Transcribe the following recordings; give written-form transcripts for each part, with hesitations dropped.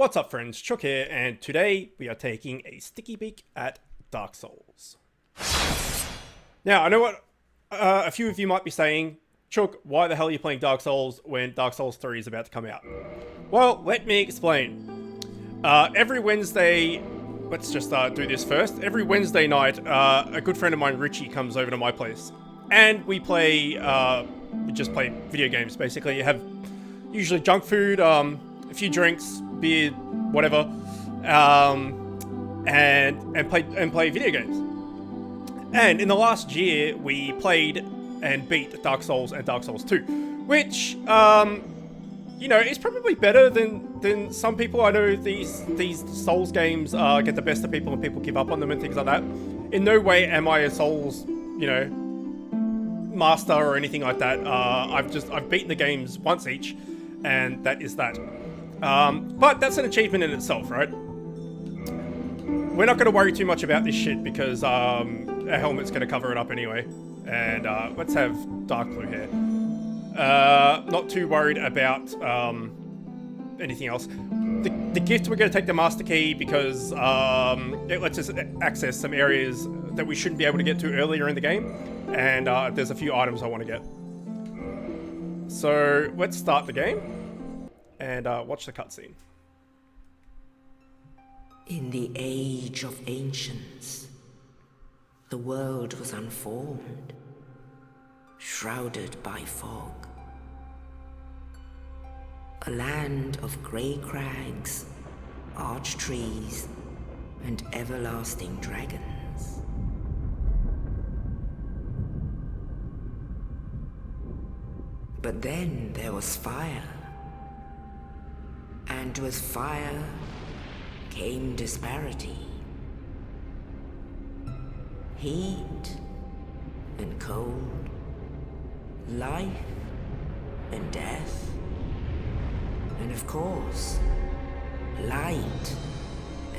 What's up friends, Chook here, and today we are taking a sticky beak at Dark Souls. Now, I know what a few of you might be saying, Chook, why the hell are you playing Dark Souls when Dark Souls 3 is about to come out? Well, let me explain. Every Wednesday, let's just do this first. Every Wednesday night, a good friend of mine, Richie, comes over to my place. And we play, we just play video games, basically. You have usually junk food, a few drinks, beer, whatever, and play video games. And in the last year, we played and beat Dark Souls and Dark Souls 2, which, you know, is probably better than some people. I know these Souls games get the best of people and people give up on them and things like that. In no way am I a Souls, you know, master or anything like that. I've beaten the games once each, and that is that. But that's an achievement in itself, right? We're not going to worry too much about this shit because our helmet's going to cover it up anyway. And let's have dark blue hair. Not too worried about anything else. The gift, we're going to take the master key because it lets us access some areas that we shouldn't be able to get to earlier in the game. And there's a few items I want to get. So let's start the game and watch the cutscene. In the age of ancients, the world was unformed, shrouded by fog. A land of grey crags, arch trees, and everlasting dragons. But then there was fire. And with fire came disparity. Heat and cold, life and death, and of course, light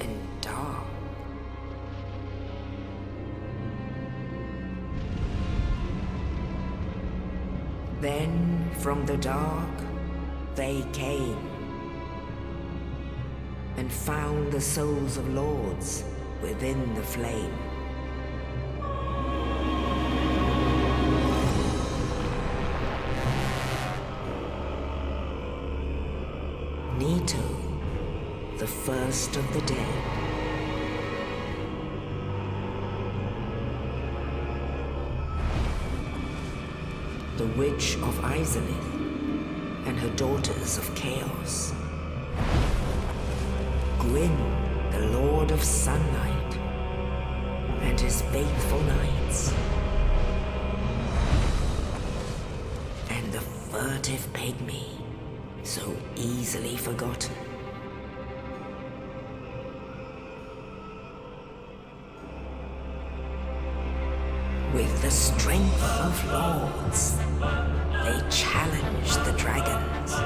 and dark. Then from the dark they came and found the souls of lords within the flame. Nito, the first of the dead. The Witch of Izalith and her daughters of Chaos. Gwyn, the Lord of Sunlight, and his faithful knights. And the furtive pygmy, so easily forgotten. With the strength of lords, they challenged the dragons.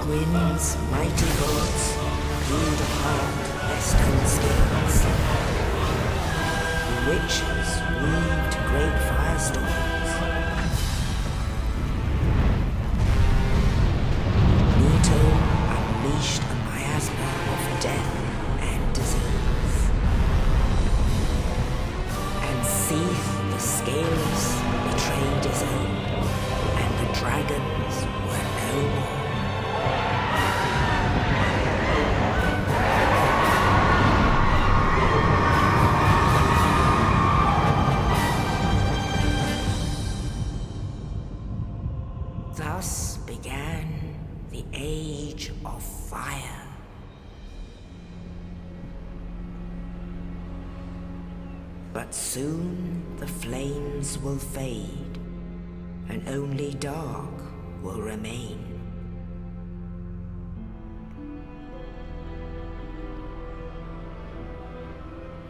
Gwyn's mighty bullets peeled apart their stone scales. The witches weaved great firestorms. Nito unleashed a miasma of death and disease. And Seath, the scales, betrayed his own, and the dragons were no more. Thus began the Age of Fire. But soon the flames will fade, and only dark will remain.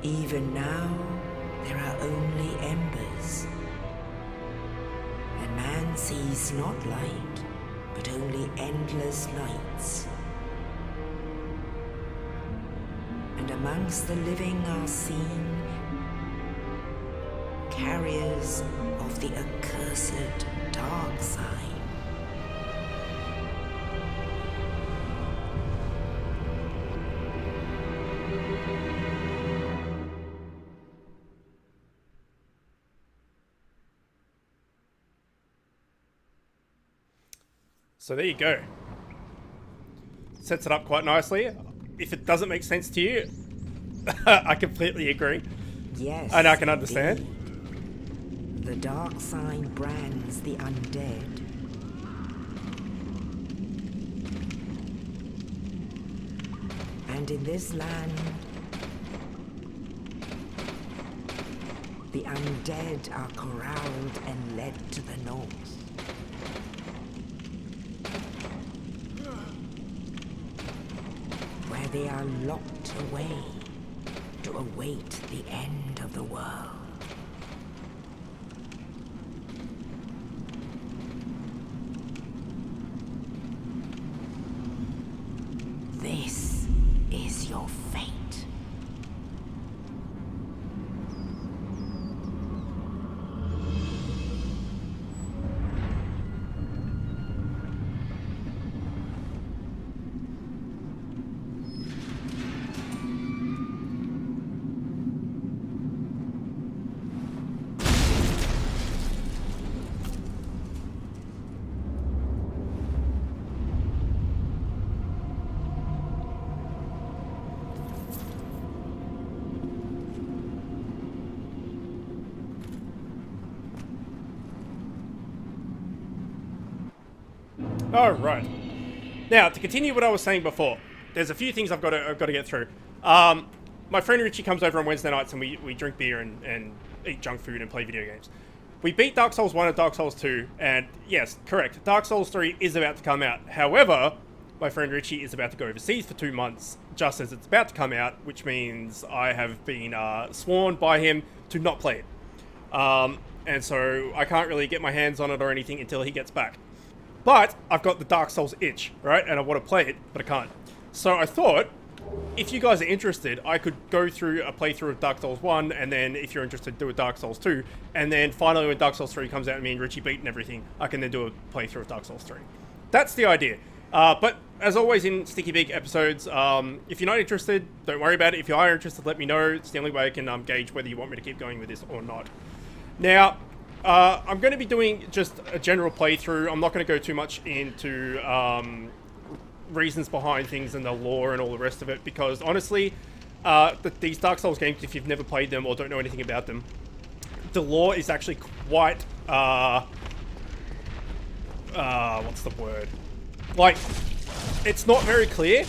Even now, there are only embers. And man sees not light, but only endless nights. And amongst the living are seen carriers of the accursed dark side. So there you go. Sets it up quite nicely. If it doesn't make sense to you, I completely agree. Yes. And I can understand. The dark sign brands the undead. And in this land, the undead are corralled and led to the north. Where they are locked away to await the end of the world. This is your fate. Alright. Now, to continue what I was saying before, there's a few things I've got to get through. My friend Richie comes over on Wednesday nights and we drink beer and eat junk food and play video games. We beat Dark Souls 1 and Dark Souls 2, and yes, correct, Dark Souls 3 is about to come out. However, my friend Richie is about to go overseas for 2 months, just as it's about to come out, which means I have been sworn by him to not play it. And so I can't really get my hands on it or anything until he gets back. But I've got the Dark Souls itch, right? And I want to play it, but I can't. So I thought, if you guys are interested, I could go through a playthrough of Dark Souls 1, and then if you're interested, do a Dark Souls 2. And then finally when Dark Souls 3 comes out and me and Richie beat and everything, I can then do a playthrough of Dark Souls 3. That's the idea. But as always in Sticky Beak episodes, if you're not interested, don't worry about it. If you are interested, let me know. It's the only way I can gauge whether you want me to keep going with this or not. Now, I'm going to be doing just a general playthrough. I'm not going to go too much into reasons behind things and the lore and all the rest of it, because honestly, these Dark Souls games, if you've never played them or don't know anything about them, the lore is actually quite, what's the word? Like, it's not very clear,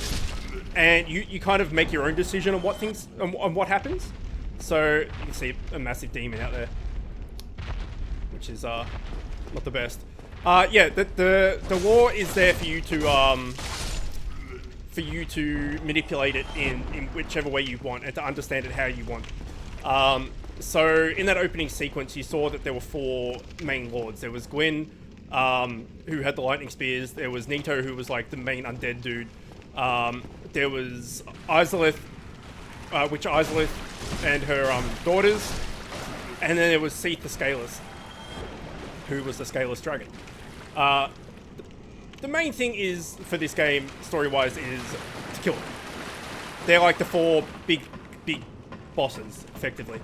and you kind of make your own decision on what things, on what happens. So, you can see a massive demon out there, which is not the best. Yeah, the lore is there for you to manipulate it in whichever way you want and to understand it how you want. So in that opening sequence, you saw that there were 4 main lords. There was Gwyn, who had the lightning spears. There was Nito, who was like the main undead dude. There was Izalith, Witch Izalith and her daughters. And then there was Seath the Scaleless, who was the Scaleless dragon. The main thing is, for this game, story-wise, is to kill them. They're like the 4 big bosses, effectively.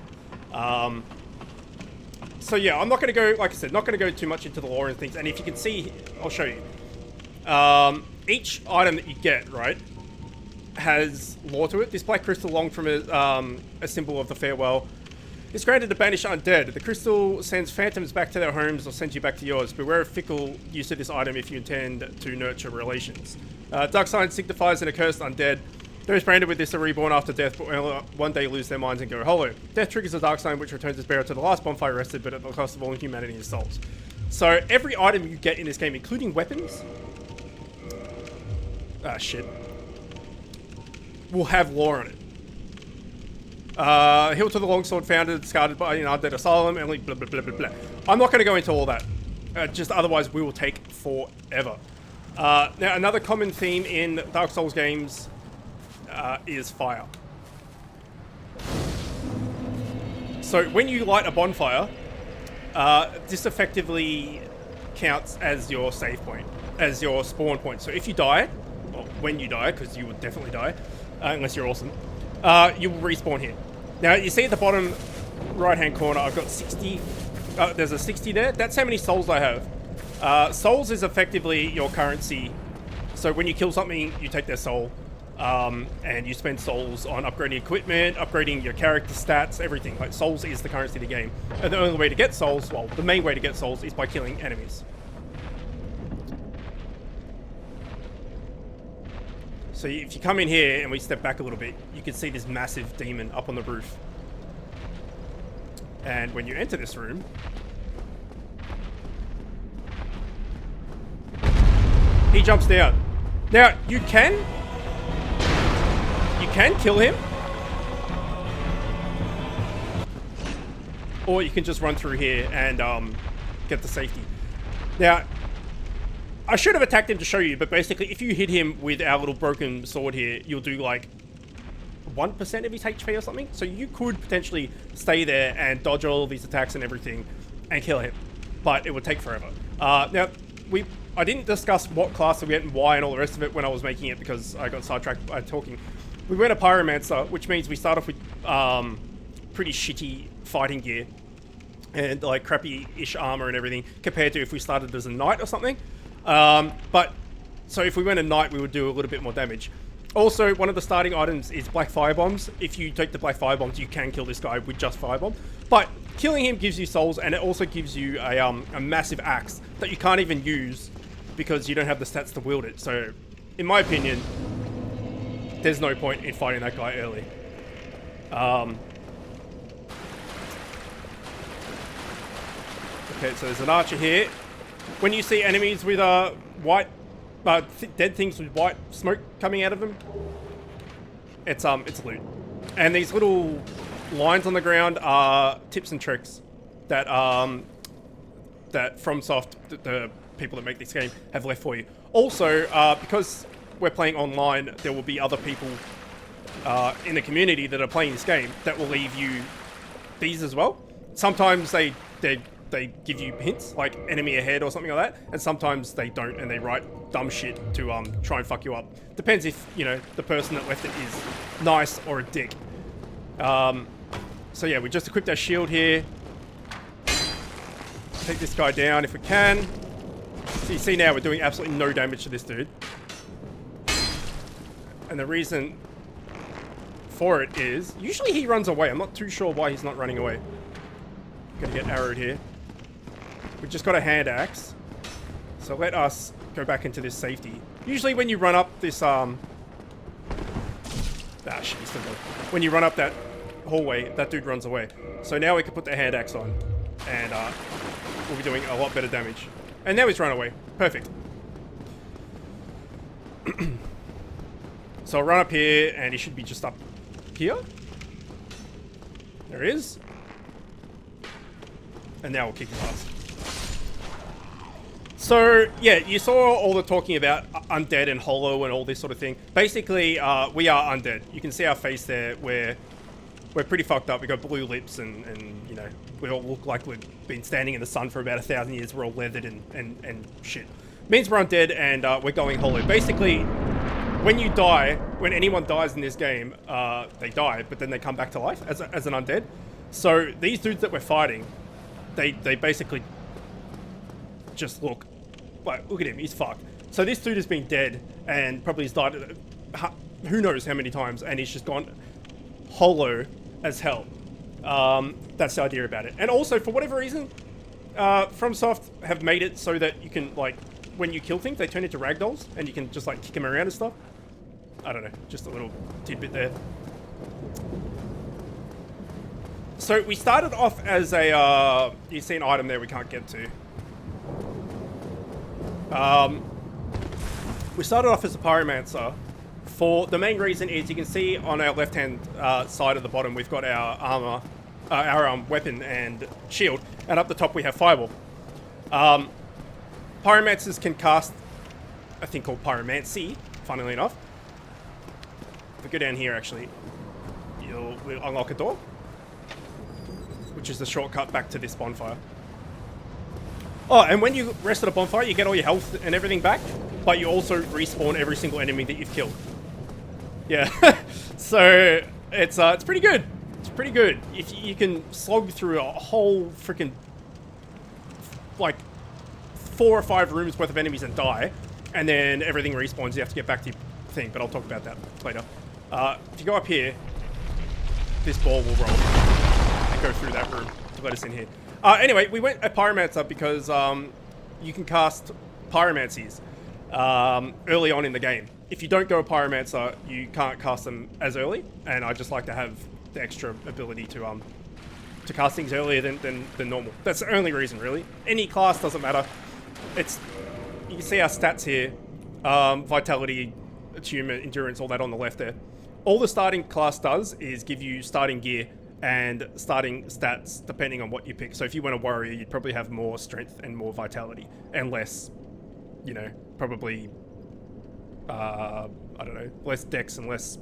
So yeah, I'm not going to go, like I said, not going to go too much into the lore and things. And if you can see, I'll show you. Each item that you get, right, has lore to it. This black crystal, long from a symbol of the farewell, it's granted to banish undead. The crystal sends phantoms back to their homes or sends you back to yours. Beware of fickle use of this item if you intend to nurture relations. Dark sign signifies an accursed undead. Those branded with this are reborn after death, but will one day lose their minds and go hollow. Death triggers a dark sign which returns its bearer to the last bonfire rested, but at the cost of all humanity's souls. So every item you get in this game, including weapons, will have lore on it. Hilt of the Longsword founded, discarded by an Undead Asylum, and like blah blah blah blah blah. I'm not going to go into all that. Just otherwise we will take forever. Now another common theme in Dark Souls games is fire. So when you light a bonfire, this effectively counts as your save point, as your spawn point. So if you die, well, when you die, because you would definitely die, unless you're awesome, you will respawn here. Now, you see at the bottom right-hand corner, I've got 60. There's a 60 there. That's how many souls I have. Souls is effectively your currency. So when you kill something, you take their soul. And you spend souls on upgrading equipment, upgrading your character stats, everything. Like, souls is the currency of the game. And the only way to get souls, well, the main way to get souls is by killing enemies. So if you come in here and we step back a little bit, you can see this massive demon up on the roof. And when you enter this room, he jumps down. Now, you can kill him, or you can just run through here and get the safety. Now, I should have attacked him to show you, but basically if you hit him with our little broken sword here, you'll do like 1% of his HP or something. So you could potentially stay there and dodge all of these attacks and everything and kill him, but it would take forever. Now, I didn't discuss what class we went and why and all the rest of it when I was making it because I got sidetracked by talking. We went a Pyromancer, which means we start off with pretty shitty fighting gear and like crappy-ish armor and everything compared to if we started as a knight or something. But so if we went a knight, we would do a little bit more damage. Also, one of the starting items is black firebombs. If you take the black firebombs, you can kill this guy with just firebomb. But killing him gives you souls, and it also gives you a massive axe that you can't even use because you don't have the stats to wield it. So, in my opinion, there's no point in fighting that guy early. Okay, so there's an archer here. When you see enemies with white, dead things with white smoke coming out of them, it's loot. And these little lines on the ground are tips and tricks that that FromSoft, the people that make this game, have left for you. Also, because we're playing online, there will be other people in the community that are playing this game that will leave you these as well. Sometimes they give you hints, like enemy ahead or something like that, and sometimes they don't, and they write dumb shit to try and fuck you up. Depends if, you know, the person that left it is nice or a dick. So yeah, we just equipped our shield here. Take this guy down if we can. So you see now we're doing absolutely no damage to this dude. And the reason for it is, usually he runs away. I'm not too sure why he's not running away. Gonna get arrowed here. We just got a hand axe. So let us go back into this safety. Usually when you run up this, shit, he's still going. When you run up that hallway, that dude runs away. So now we can put the hand axe on, and we'll be doing a lot better damage. And now he's run away. Perfect. So I'll run up here, and he should be just up here. There he is. And now we'll kick his ass. So, yeah, you saw all the talking about Undead and Hollow and all this sort of thing. Basically, we are Undead. You can see our face there. We're pretty fucked up. We got blue lips and you know, we all look like we've been standing in the sun for about 1,000 years. We're all leathered and shit. Means we're Undead and we're going Hollow. Basically, when you die, when anyone dies in this game, they die, but then they come back to life as an Undead. So, these dudes that we're fighting, they basically just look at him, he's fucked. So this dude has been dead and probably has died who knows how many times, and he's just gone hollow as hell. That's the idea about it. And also, for whatever reason, FromSoft have made it so that you can, like, when you kill things, they turn into ragdolls, and you can just, like, kick them around and stuff. I don't know, just a little tidbit there. So we started off as a, you see an item there we can't get to. We started off as a Pyromancer. For the main reason is you can see on our left-hand side of the bottom we've got our armor, our weapon and shield, and up the top we have Fireball. Pyromancers can cast a thing called Pyromancy, funnily enough. If we go down here, actually, we'll unlock a door, which is the shortcut back to this bonfire. Oh, and when you rest at a bonfire, you get all your health and everything back, but you also respawn every single enemy that you've killed. Yeah, so it's pretty good. It's pretty good. If you can slog through a whole freaking like 4 or 5 rooms worth of enemies and die, and then everything respawns. You have to get back to your thing, but I'll talk about that later. If you go up here, this ball will roll and go through that room to let us in here. Anyway, we went at Pyromancer because you can cast Pyromancies early on in the game. If you don't go a Pyromancer, you can't cast them as early, and I just like to have the extra ability to cast things earlier than normal. That's the only reason, really. Any class doesn't matter. You can see our stats here. Vitality, attunement, endurance, all that on the left there. All the starting class does is give you starting gear and starting stats depending on what you pick. So if you went a warrior, you'd probably have more strength and more vitality and less, you know, probably, I don't know, less dex and less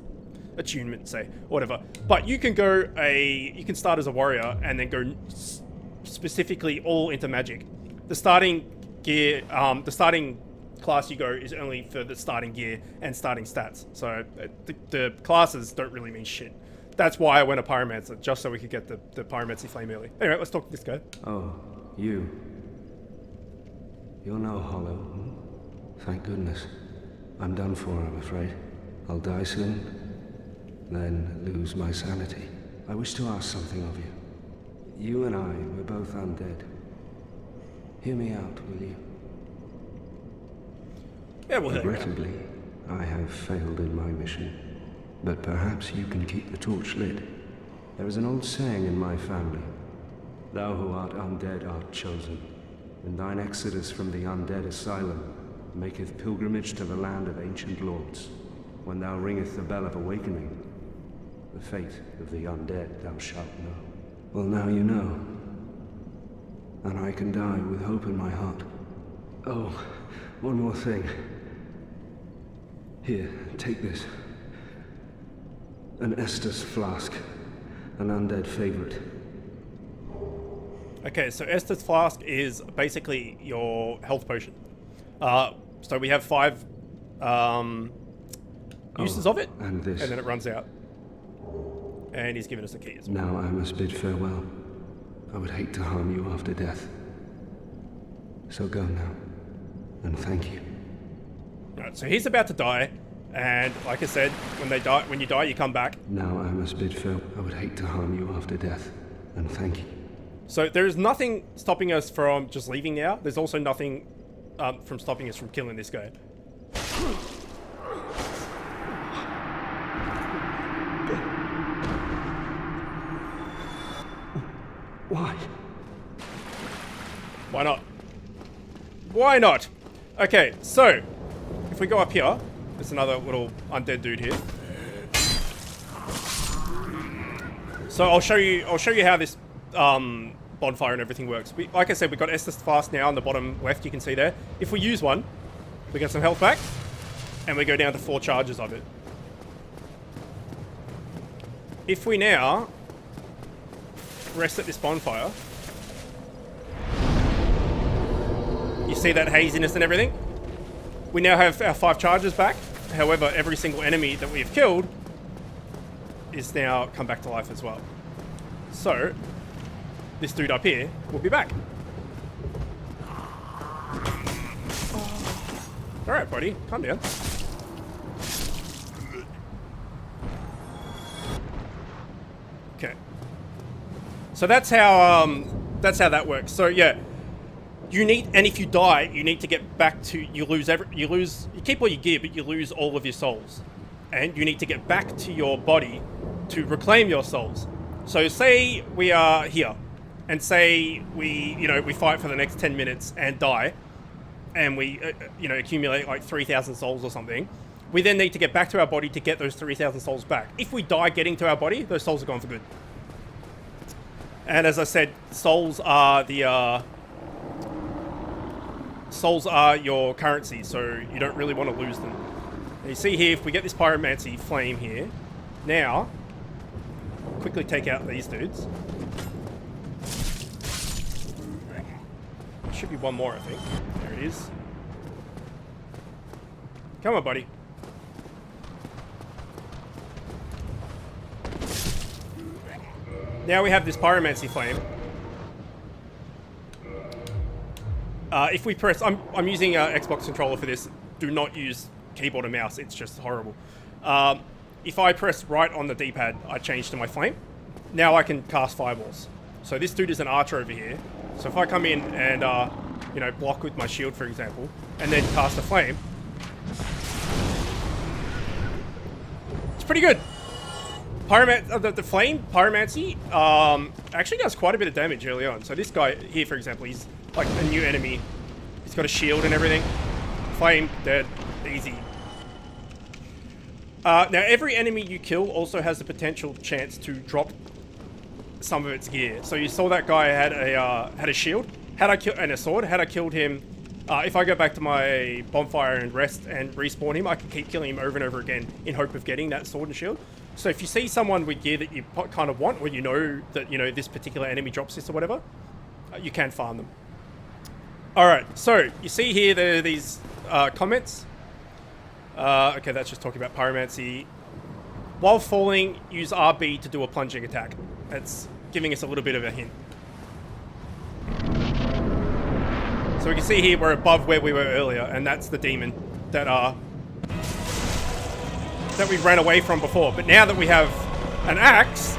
attunement, say, or whatever. But you can start as a warrior and then go specifically all into magic. The starting gear, the starting class you go is only for the starting gear and starting stats. So the classes don't really mean shit. That's why I went a Pyromancer, just so we could get the Pyromancy flame early. Anyway, let's talk to this guy. Oh, you. You're no hollow. Thank goodness. I'm done for, I'm afraid. I'll die soon, then lose my sanity. I wish to ask something of you. You and I, we're both undead. Hear me out, will you? Yeah, well, regrettably, I have failed in my mission, but perhaps you can keep the torch lit. There is an old saying in my family: thou who art undead art chosen, and thine exodus from the undead asylum maketh pilgrimage to the land of ancient lords. When thou ringeth the bell of awakening, the fate of the undead thou shalt know. Well, now you know, and I can die with hope in my heart. Oh, one more thing. Here, take this. An Estus flask. An undead favorite. Okay, so Estus flask is basically your health potion. So we have 5 uses of it, and this. And then it runs out. And he's given us a key as well. Now I must bid farewell. I would hate to harm you after death. So go now, and thank you. Right, so he's about to die, and like I said, when you die, you come back. Now I must bid farewell. I would hate to harm you after death, and thank you. So there is nothing stopping us from just leaving now. There's also nothing from stopping us from killing this guy. Why? Why not? Why not? Okay, so if we go up here, there's another little undead dude here. So I'll show you how this bonfire and everything works. Like I said, we've got Estus fast now on the bottom left. You can see there. If we use one, we get some health back, and we go down to 4 charges of it. If we now rest at this bonfire, you see that haziness and everything? We now have our 5 charges back. However, every single enemy that we've killed is now come back to life as well. So, this dude up here will be back. Alright, buddy, calm down. Okay. So that's how that works. So yeah, you need, and if you die, you need to get back to, you keep all your gear, but you lose all of your souls, and you need to get back to your body to reclaim your souls. So say we are here, and say we fight for the next 10 minutes and die, and we accumulate like 3,000 souls or something. We then need to get back to our body to get those 3,000 souls back. If we die getting to our body, those souls are gone for good. And as I said, souls are your currency, so you don't really want to lose them. And you see here, if we get this pyromancy flame here, now, quickly take out these dudes. Should be one more, I think. There it is. Come on, buddy. Now we have this pyromancy flame. If we press, I'm using Xbox controller for this. Do not use keyboard and mouse. It's just horrible. If I press right on the D-pad, I change to my flame. Now I can cast fireballs. So this dude is an archer over here. So if I come in and you know, block with my shield, for example, and then cast a flame, it's pretty good. The flame pyromancy actually does quite a bit of damage early on. So this guy here, for example, he's like a new enemy. He's got a shield and everything. Flame, dead, easy. Now every enemy you kill also has the potential chance to drop some of its gear. So you saw that guy had a shield, and a sword. Had I killed him, if I go back to my bonfire and rest and respawn him, I can keep killing him over and over again in hope of getting that sword and shield. So if you see someone with gear that you kind of want, or you know that, you know, this particular enemy drops this or whatever, you can farm them. Alright, so you see here there are these comments. Okay, that's just talking about pyromancy. While falling, use RB to do a plunging attack. That's giving us a little bit of a hint. So we can see here we're above where we were earlier, and that's the demon that we ran away from before. But now that we have an axe,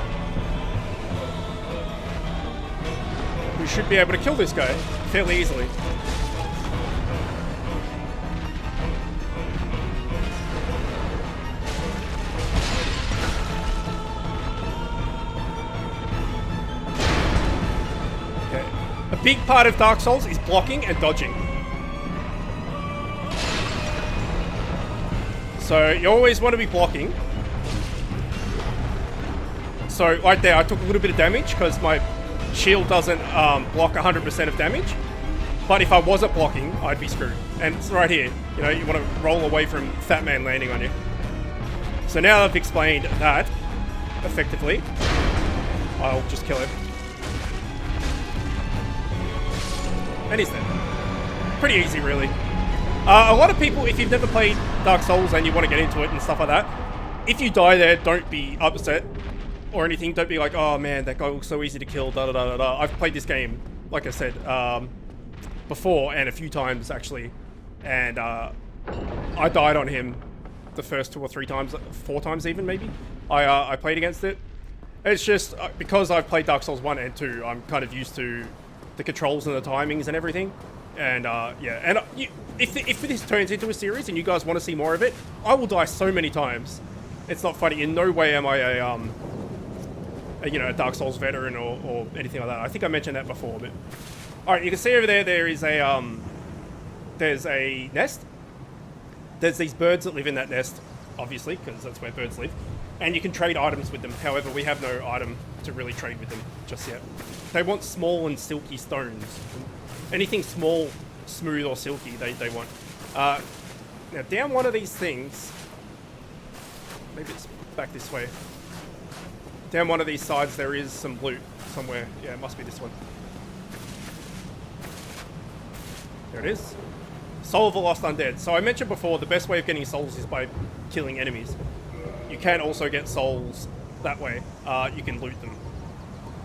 we should be able to kill this guy fairly easily. Okay. A big part of Dark Souls is blocking and dodging. So you always want to be blocking. So right there, I took a little bit of damage because my shield doesn't block 100% of damage. But if I wasn't blocking, I'd be screwed. And it's right here. You know, you want to roll away from Fat Man landing on you. So now that I've explained that effectively, I'll just kill him. And he's dead. Pretty easy, really. A lot of people, if you've never played Dark Souls and you want to get into it and stuff like that, if you die there, don't be upset or anything. Don't be like, oh man, that guy looks so easy to kill, da da da da da. I've played this game, like I said, before, and a few times actually, and I died on him the first 2 or 3 times, 4 times even maybe. I played against it. It's just because I've played Dark Souls 1 and 2, I'm kind of used to the controls and the timings and everything. And yeah, and if this turns into a series and you guys want to see more of it, I will die so many times. It's not funny. In no way am I a you know, a Dark Souls veteran or anything like that. I think I mentioned that before. But all right, you can see over there. There is a there's a nest. There's these birds that live in that nest, obviously, because that's where birds live. And you can trade items with them. However, we have no item to really trade with them just yet. They want small and silky stones. Anything small, smooth, or silky, they want. Now, down one of these things, maybe it's back this way. Down one of these sides, there is some loot somewhere. Yeah, it must be this one. There it is. Soul of the Lost Undead. So I mentioned before, the best way of getting souls is by killing enemies. You can also get souls that way. You can loot them.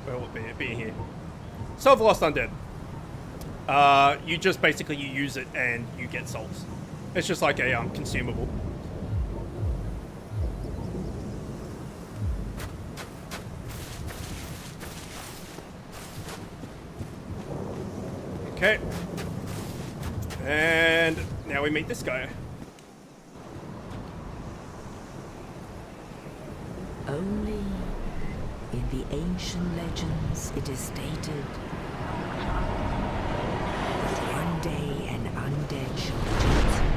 Where will it be here? Soul of the Lost Undead. You just basically you use it and you get souls. It's just like a consumable. Okay. And now we meet this guy. Only in the ancient legends it is stated that one day an undead shall return.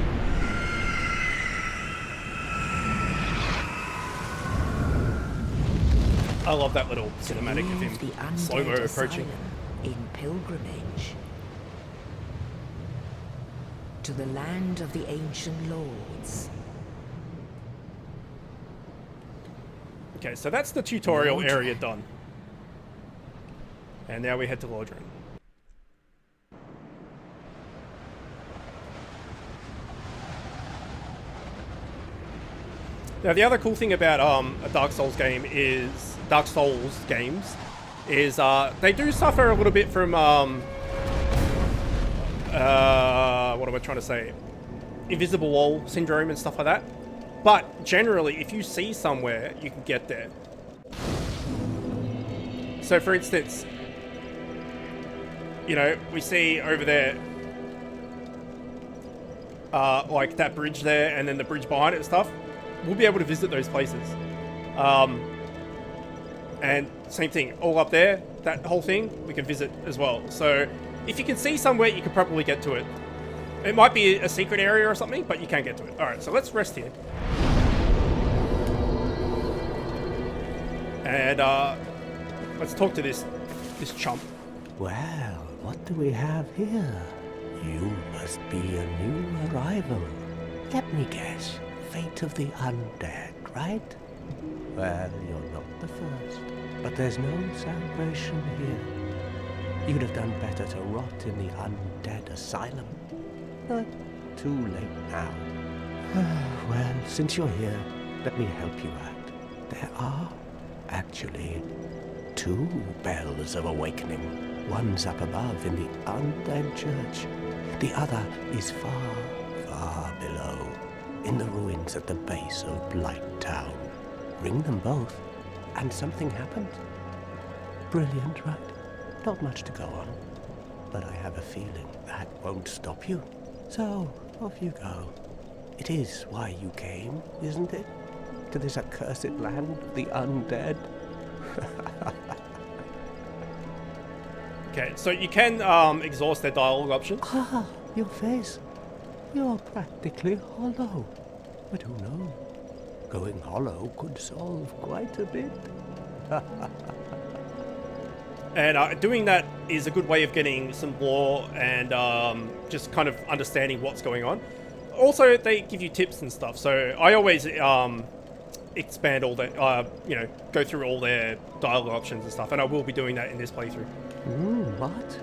I love that little cinematic of him slow-mo approaching. In pilgrimage to the land of the ancient lords. Okay, so that's the tutorial area done. And now we head to Lordran. Now the other cool thing about a Dark Souls games is they do suffer a little bit from am I trying to say? Invisible wall syndrome and stuff like that. But generally, if you see somewhere, you can get there. So for instance, you know, we see over there, like that bridge there, and then the bridge behind it and stuff. We'll be able to visit those places. And same thing, all up there, that whole thing, we can visit as well. So if you can see somewhere, you can probably get to it. It might be a secret area or something, but you can get to it. All right, so let's rest here. And let's talk to this chump. Well, what do we have here? You must be a new arrival. Let me guess. Fate of the undead, right? Well, you're not the first. But there's no celebration here. You'd have done better to rot in the undead asylum. But too late now. Well, since you're here, let me help you out. There are, actually, 2 bells of awakening. One's up above in the undead church. The other is far, far below, in the ruins at the base of Blight Town. Ring them both, and something happens. Brilliant, right? Not much to go on, but I have a feeling that won't stop you. So, off you go. It is why you came, isn't it? To this accursed land of the undead? Okay, so you can exhaust their dialogue options. Ah, your face. You're practically hollow. But who knows? Going hollow could solve quite a bit. And doing that is a good way of getting some lore and just kind of understanding what's going on. Also, they give you tips and stuff. So I always expand all that, go through all their dialogue options and stuff. And I will be doing that in this playthrough. What?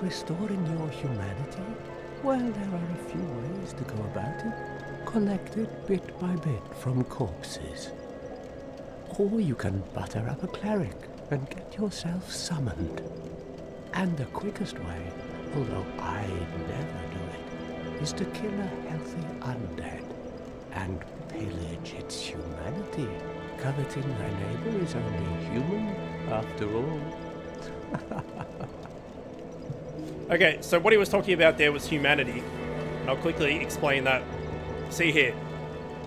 Restoring your humanity? Well, there are a few ways to go about it. Collected bit by bit from corpses. Or you can butter up a cleric and get yourself summoned. And the quickest way, although I'd never do it, is to kill a healthy undead and pillage its humanity. Coveting thy neighbor is only human, after all. Okay, so what he was talking about there was humanity. And I'll quickly explain that. See here.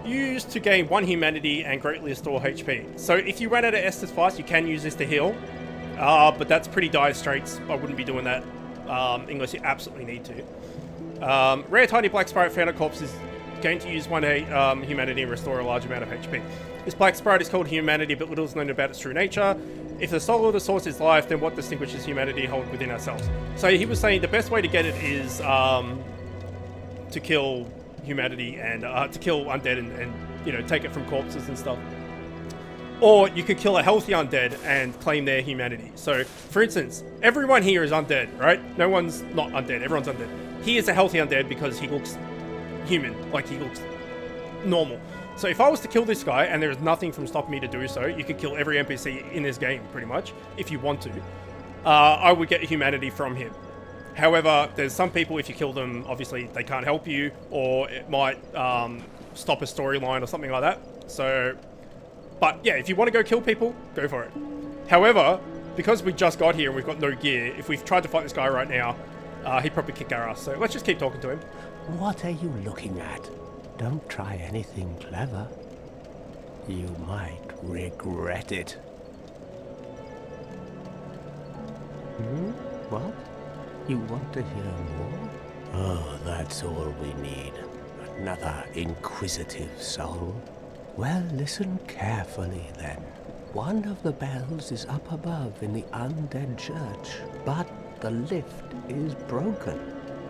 Used to gain 1 humanity and greatly restore HP. So if you run out of Estus fast, you can use this to heal. But that's pretty dire straits. I wouldn't be doing that unless you absolutely need to. Rare tiny black sprite found at corpse is going to use 1 humanity and restore a large amount of HP. This black sprite is called humanity, but little is known about its true nature. If the soul of the source is life, then what distinguishes humanity hold within ourselves? So he was saying the best way to get it is to kill humanity and to kill undead and take it from corpses and stuff. Or you could kill a healthy undead and claim their humanity. So, for instance, everyone here is undead, right? No one's not undead. Everyone's undead. He is a healthy undead because he looks human, like he looks normal. So if I was to kill this guy and there is nothing from stopping me to do so, you could kill every NPC in this game, pretty much, if you want to. I would get humanity from him. However, there's some people, if you kill them, obviously they can't help you, or it might stop a storyline or something like that. So, but yeah, if you want to go kill people, go for it. However, because we just got here and we've got no gear, if we've tried to fight this guy right now, he'd probably kick our ass. So let's just keep talking to him. What are you looking at? Don't try anything clever. You might regret it. What? You want to hear more? Oh, that's all we need. Another inquisitive soul. Well, listen carefully then. One of the bells is up above in the undead church, but the lift is broken.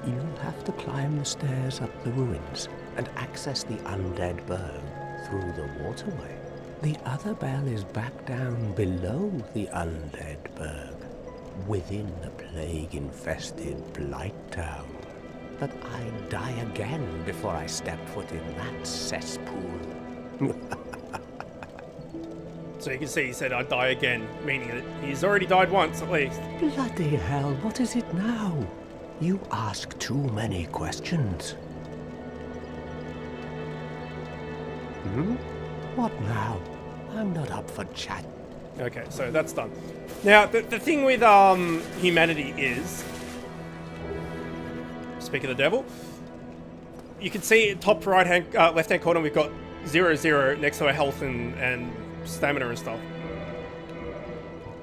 You'll have to climb the stairs up the ruins and access the undead burg through the waterway. The other bell is back down below the undead burg, within the plague-infested Blight Town. But I'd die again before I step foot in that cesspool. So you can see he said I'd die again, meaning that he's already died once at least. Bloody hell, what is it now? You ask too many questions. What now? I'm not up for chat. Okay, so that's done. Now, the thing with humanity is, speak of the devil, you can see top right-hand, left-hand corner, we've got 0, next to our health and stamina and stuff.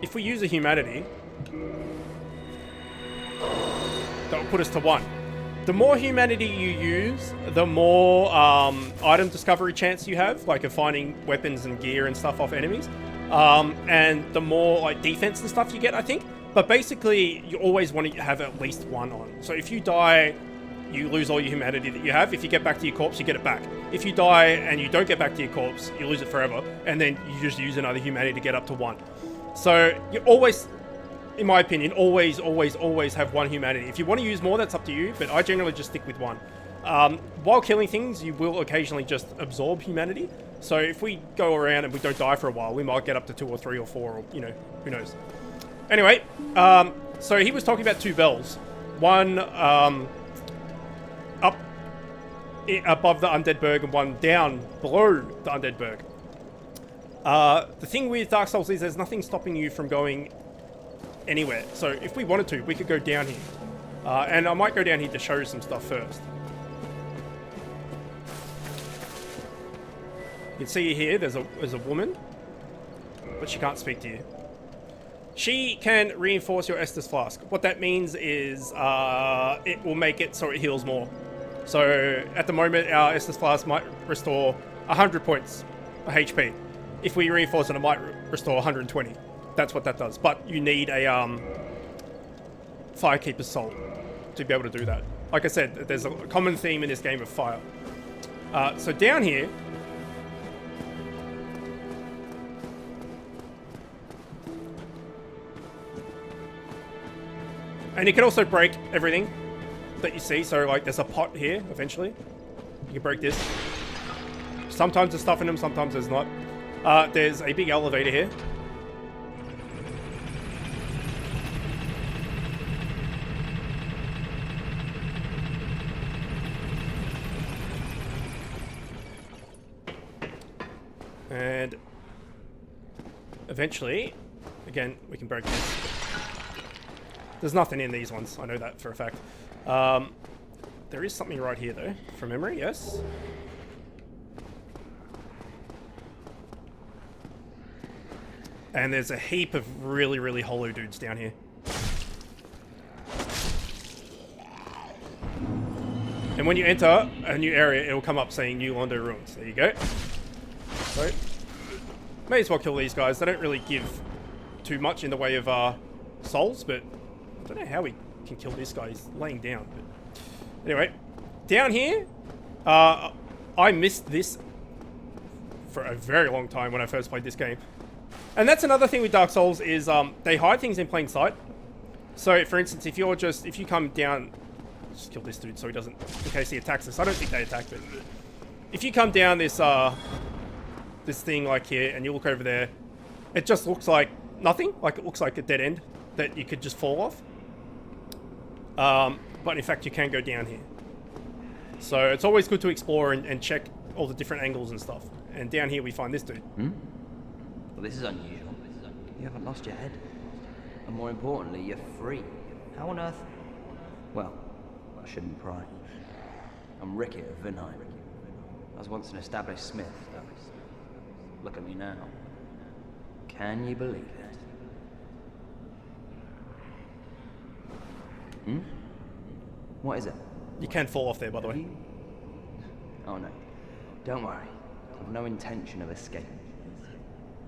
If we use a humanity, that will put us to 1. The more humanity you use, the more item discovery chance you have, like of finding weapons and gear and stuff off enemies. And the more like defense and stuff you get, I think. But basically, you always want to have at least 1 on. So if you die, you lose all your humanity that you have. If you get back to your corpse, you get it back. If you die and you don't get back to your corpse, you lose it forever. And then you just use another humanity to get up to 1. So you always, in my opinion, always have 1 humanity. If you want to use more, that's up to you. But I generally just stick with 1. While killing things, you will occasionally just absorb humanity. So if we go around and we don't die for a while, we might get up to 2 or 3 or 4, or, you know, who knows. Anyway, so he was talking about 2 bells. One up above the Undead Berg and one down below the Undead Berg. The thing with Dark Souls is there's nothing stopping you from going anywhere. So if we wanted to, we could go down here. And I might go down here to show you some stuff first. You can see here, there's a woman, but she can't speak to you. She can reinforce your Estus Flask. What that means is it will make it so it heals more. So at the moment, our Estus Flask might restore 100 points of HP. If we reinforce it, it might restore 120. That's what that does. But you need a Firekeeper's Soul to be able to do that. Like I said, there's a common theme in this game of fire. So down here, and you can also break everything that you see. So like there's a pot here, eventually. You can break this. Sometimes there's stuff in them, sometimes there's not. There's a big elevator here. And eventually, again, we can break this. There's nothing in these ones, I know that for a fact. There is something right here though, from memory, yes? And there's a heap of really hollow dudes down here. And when you enter a new area, it will come up saying New Londo Ruins. There you go. So, may as well kill these guys. They don't really give too much in the way of souls, but I don't know how we can kill this guy. He's laying down. But anyway, down here, I missed this for a very long time when I first played this game. And that's another thing with Dark Souls is they hide things in plain sight. So, for instance, if you come down, just kill this dude so he doesn't, in case he attacks us. I don't think they attack, but if you come down this this thing like here and you look over there, it just looks like nothing. Like it looks like a dead end that you could just fall off. But in fact, you can go down here. So it's always good to explore and check all the different angles and stuff. And down here we find this dude. Well, this is unusual. You haven't lost your head. And more importantly, you're free. How on earth? Well, I shouldn't pry. I'm Ricky of Vinheim. I was once an established smith. Look at me now. Can you believe it? What is it? You can fall off there, by the way. Oh no. Don't worry. I've no intention of escaping.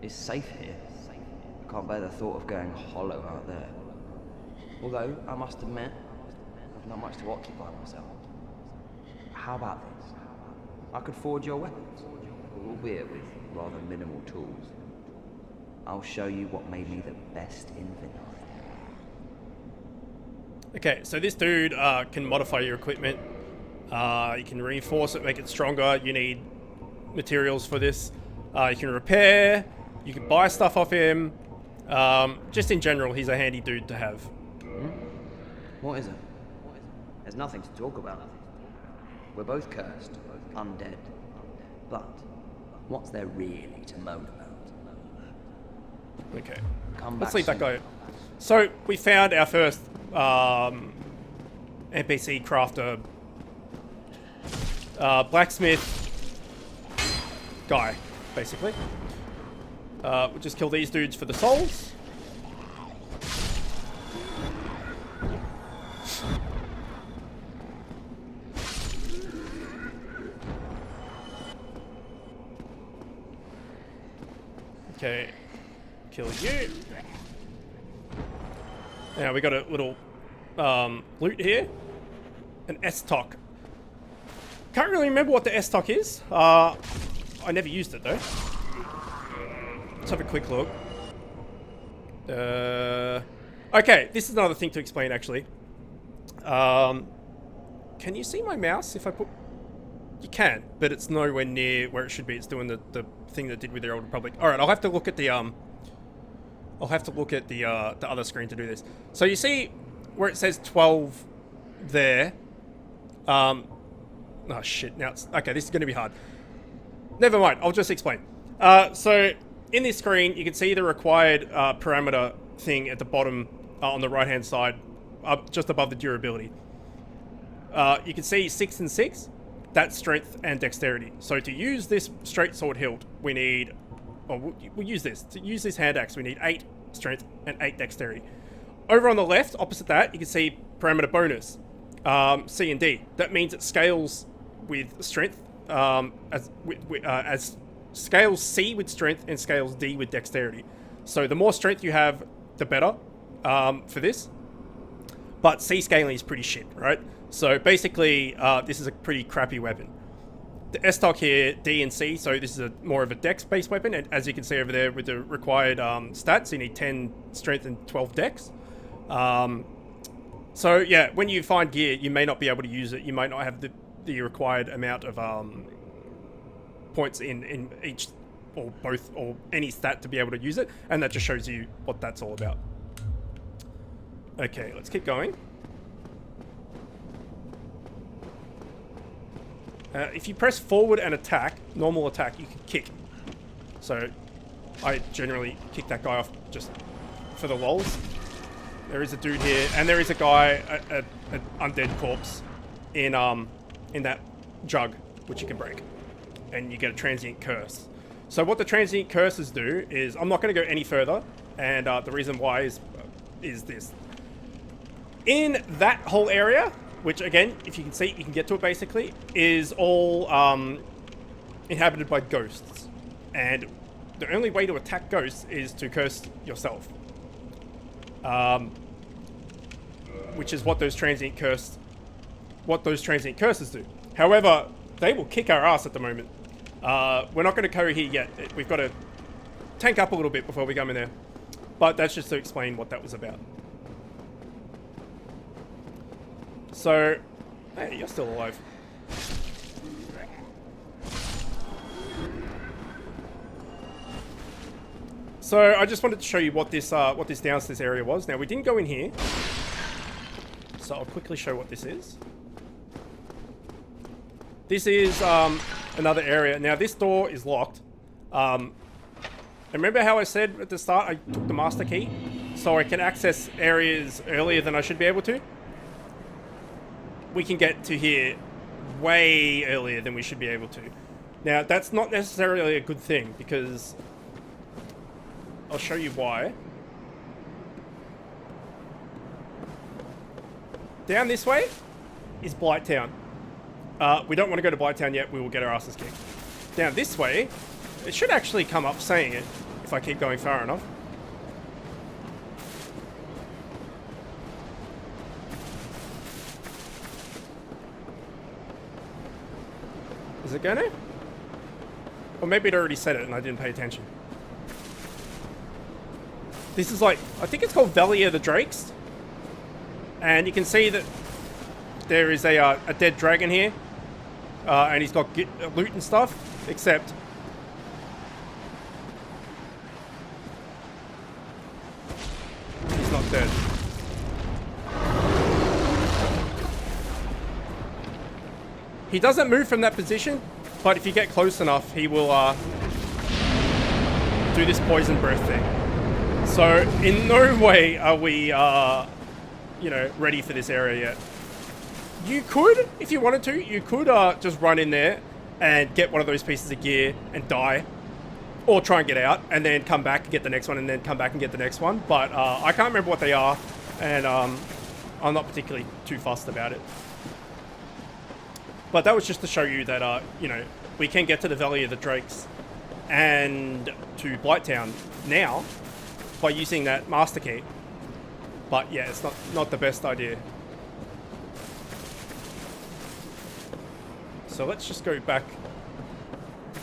It's safe here. I can't bear the thought of going hollow out there. Although, I must admit, I've not much to occupy myself. How about this? I could forge your weapons, albeit with rather minimal tools. I'll show you what made me the best in Vinheim. Okay, so this dude can modify your equipment. You can reinforce it, make it stronger. You need materials for this. You can repair. You can buy stuff off him. Just in general, he's a handy dude to have. What is it? There's nothing to talk about. We're both cursed, undead. But what's there really to moan about? Okay. Come Let's back leave that soon. go. So we found our first NPC crafter, blacksmith guy, basically. We'll just kill these dudes for the souls. Okay, kill you. Now we got a little loot here. An S-Tock. Can't really remember what the S-Tock is. I never used it though. Let's have a quick look. Okay, this is another thing to explain actually. Can you see my mouse if I put... You can, but it's nowhere near where it should be. It's doing the thing that it did with the Old Republic. Alright, I'll have to look at the the other screen to do this. So you see where it says 12 there. Oh shit, now it's... Okay, this is going to be hard. Never mind, I'll just explain. So in this screen, you can see the required parameter thing at the bottom on the right-hand side, just above the durability. You can see 6 and 6. That's strength and dexterity. So to use this straight sword hilt, we need... Or we'll use this. To use this hand axe, we need 8 strength and 8 dexterity. Over on the left, opposite that, you can see parameter bonus. C and D. That means it scales with strength, as scales C with strength and scales D with dexterity. So the more strength you have, the better for this. But C scaling is pretty shit, right? So basically, this is a pretty crappy weapon. The S-Tock here, D and C, so this is more of a dex-based weapon, and as you can see over there with the required stats, you need 10 strength and 12 dex. So yeah, when you find gear, you may not be able to use it. You might not have the required amount of points in each, or both, or any stat to be able to use it, and that just shows you what that's all about. Okay, let's keep going. If you press forward and attack, normal attack, you can kick. So I generally kick that guy off just for the lols. There is a dude here, and there is a guy, an undead corpse in that jug, which you can break, and you get a transient curse. So what the transient curses do is, I'm not going to go any further, and the reason why is this. In that whole area, which again, if you can see, you can get to it basically, is all inhabited by ghosts. And the only way to attack ghosts is to curse yourself. Which is what those transient curses do. However, they will kick our ass at the moment. We're not going to go here yet. We've got to tank up a little bit before we come in there. But that's just to explain what that was about. So, hey, you're still alive. So I just wanted to show you what this downstairs area was. Now we didn't go in here, so I'll quickly show what this is. This is another area. Now this door is locked. Remember how I said at the start I took the master key, so I can access areas earlier than I should be able to? We can get to here way earlier than we should be able to. Now, that's not necessarily a good thing, because I'll show you why. Down this way is Blighttown. We don't want to go to Blighttown yet. We will get our asses kicked. Down this way, it should actually come up saying it if I keep going far enough. Is it gonna? Or maybe it already said it and I didn't pay attention. This is like, I think it's called Valley of the Drakes. And you can see that there is a dead dragon here. And he's got loot and stuff, except he's not dead. He doesn't move from that position, but if you get close enough, he will do this poison breath thing. So in no way are we, you know, ready for this area yet. You could, if you wanted to, you could just run in there and get one of those pieces of gear and die. Or try and get out, and then come back and get the next one, and then come back and get the next one. But I can't remember what they are, and I'm not particularly too fussed about it. But that was just to show you that, you know, we can get to the Valley of the Drakes and to Blighttown now by using that master key. But yeah, it's not the best idea. So let's just go back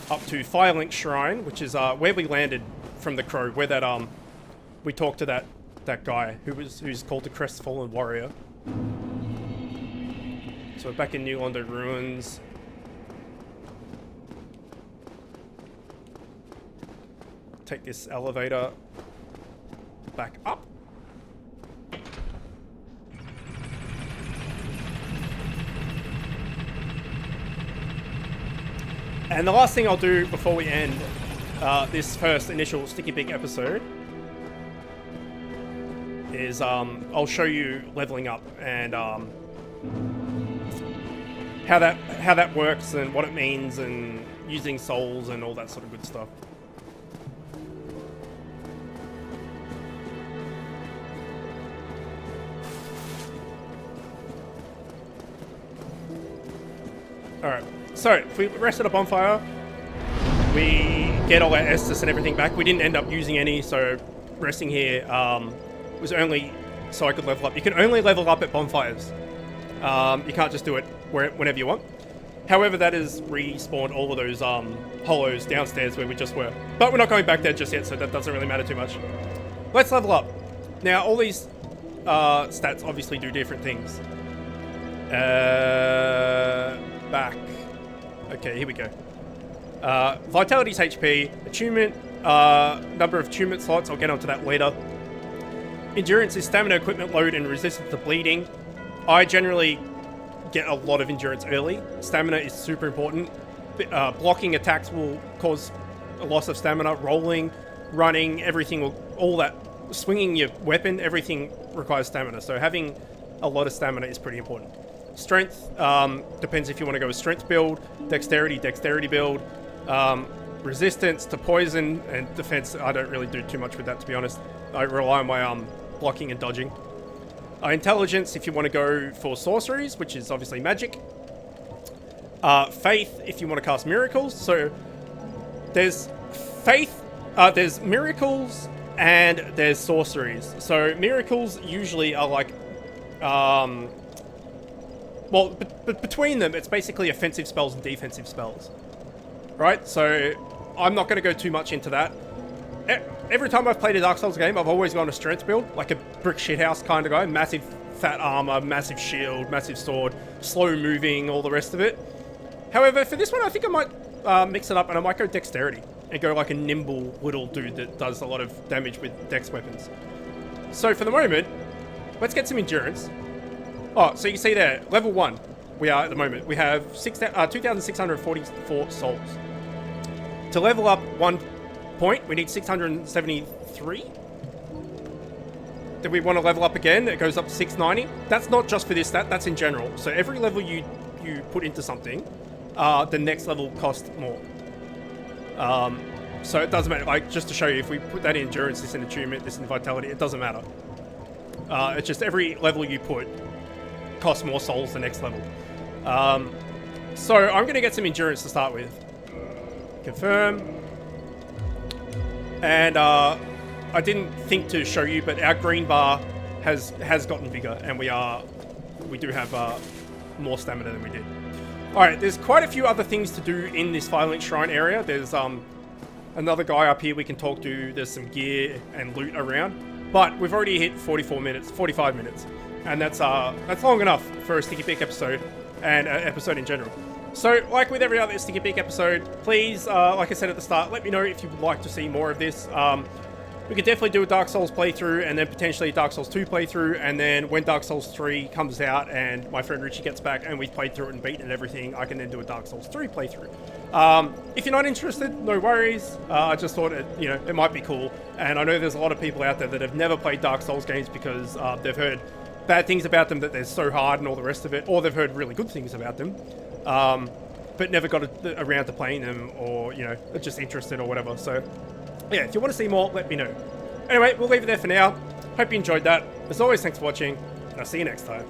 up to Firelink Shrine, which is where we landed from the Crow, where that we talked to that guy who's called the Crestfallen Warrior. So we're back in New Londo Ruins. Take this elevator back up. And the last thing I'll do before we end this first initial Sticky Beak episode is I'll show you leveling up and how that works and what it means and using souls and all that sort of good stuff. Alright. So, if we rested a bonfire, we get all our Estus and everything back. We didn't end up using any, so resting here was only so I could level up. You can only level up at bonfires. You can't just do it whenever you want. However, that has respawned all of those hollows downstairs where we just were. But we're not going back there just yet, so that doesn't really matter too much. Let's level up. Now, all these stats obviously do different things. Back. Okay, here we go. Vitality's HP, attunement, number of attunement slots, I'll get onto that later. Endurance is stamina, equipment load, and resistance to bleeding. I generally get a lot of endurance early. Stamina is super important. Blocking attacks will cause a loss of stamina. Rolling, running, everything will, all that, swinging your weapon, everything requires stamina. So having a lot of stamina is pretty important. Strength, depends if you want to go with strength build, dexterity build, resistance to poison, and defense. I don't really do too much with that, to be honest. I rely on my blocking and dodging. Intelligence, if you want to go for sorceries, which is obviously magic. Faith, if you want to cast miracles. So there's faith, there's miracles, and there's sorceries. So miracles usually are like, well, between them, it's basically offensive spells and defensive spells, right? So I'm not going to go too much into that. Every time I've played a Dark Souls game, I've always gone a strength build, like a brick shithouse kind of guy. Massive fat armor, massive shield, massive sword, slow moving, all the rest of it. However, for this one, I think I might mix it up and I might go dexterity and go like a nimble little dude that does a lot of damage with dex weapons. So for the moment, let's get some endurance. Oh, so you can see there, level 1, we are at the moment. We have 2,644 souls. To level up 1 point, we need 673. Do we want to level up again? It goes up to 690. That's not just for this stat, that's in general. So every level you put into something, the next level costs more. So it doesn't matter, like, just to show you, if we put that in endurance, this in attunement, this in vitality, it doesn't matter. It's just every level you put costs more souls the next level. So I'm going to get some endurance to start with. Confirm. And I didn't think to show you, but our green bar has gotten bigger, and we do have more stamina than we did. Alright, there's quite a few other things to do in this Firelink Shrine area. There's another guy up here we can talk to. There's some gear and loot around. But we've already hit 45 minutes. And that's long enough for a Sticky Beak episode, and an episode in general. So, like with every other Sticky Beak episode, please, like I said at the start, let me know if you would like to see more of this. we could definitely do a Dark Souls playthrough, and then potentially a Dark Souls 2 playthrough, and then when Dark Souls 3 comes out and my friend Richie gets back and we've played through it and beaten and everything, I can then do a Dark Souls 3 playthrough. If you're not interested, no worries. I just thought it might be cool, and I know there's a lot of people out there that have never played Dark Souls games because they've heard bad things about them, that they're so hard and all the rest of it, or they've heard really good things about them, but never got around to playing them, or are just interested or whatever. So yeah, if you want to see more, let me know. Anyway, we'll leave it there for now. Hope you enjoyed that. As always, thanks for watching, and I'll see you next time.